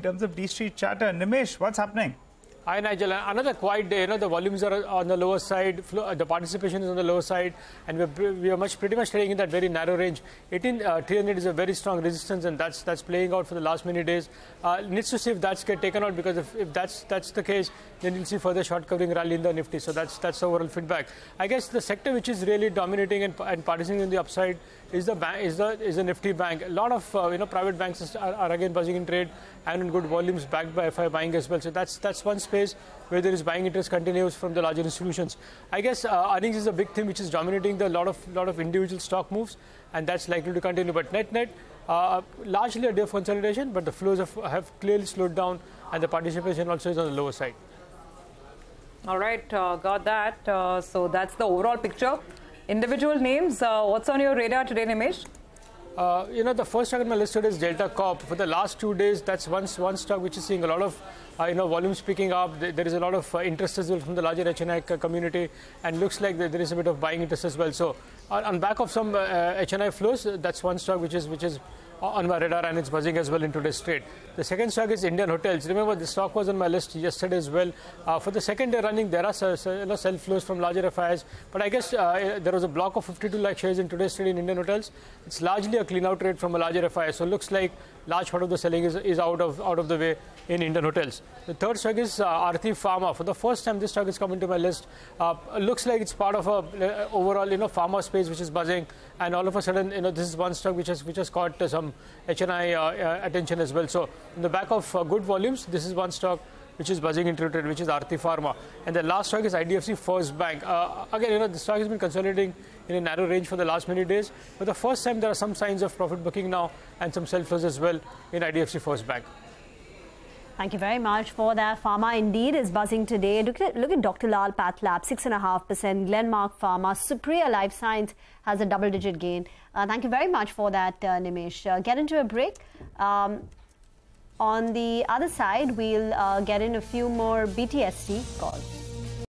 terms of D-Street chatter. Nimesh, what's happening? Hi Nigel, another quiet day. The volumes are on the lower side, the participation is on the lower side, and we are pretty much trading in that very narrow range. 18,300 is a very strong resistance, and that's playing out for the last many days. Needs to see if that's get taken out, because if that's the case, then you'll see further short covering rally in the Nifty. So that's the overall feedback. I guess the sector which is really dominating and participating in the upside is the Nifty bank. A lot of private banks are again buzzing in trade and in good volumes, backed by FI buying as well. So that's one space where there is buying interest continues from the larger institutions. I guess earnings is a big thing which is dominating the lot of individual stock moves, and that's likely to continue. But net, largely a day of consolidation, but the flows have clearly slowed down, and the participation also is on the lower side. All right, got that. So that's the overall picture. Individual names, what's on your radar today, Nimesh? The first stock on my list today is Delta Corp. For the last 2 days, that's one stock which is seeing a lot of volumes picking up. There is a lot of interest as well from the larger HNI community, and looks like there is a bit of buying interest as well. So on back of some HNI flows, that's one stock which is on my radar, and it's buzzing as well in today's trade. The second stock is Indian Hotels. Remember, the stock was on my list yesterday as well. For the second day running, there are sell flows from larger FIs, but I guess there was a block of 52 lakh shares in today's trade in Indian Hotels. It's largely a clean out trade from a larger FI, so looks like large part of the selling is out of the way in Indian Hotels. The third stock is Aarti Pharma. For the first time, this stock is coming to my list. Looks like it's part of a overall pharma space which is buzzing, and all of a sudden this is one stock which has caught some HNI attention as well. So in the back of good volumes, this is one stock which is buzzing into trade, which is Aarti Pharma. And the last stock is IDFC First Bank. Again, the stock has been consolidating in a narrow range for the last many days. For the first time, there are some signs of profit booking now and some sell flows as well in IDFC First Bank. Thank you very much for that. Pharma indeed is buzzing today. Look at Dr. Lal PathLab, 6.5%. Glenmark Pharma, Supriya Life Science has a double-digit gain. Thank you very much for that, Nimesh. Get into a break. On the other side, we'll get in a few more BTST calls.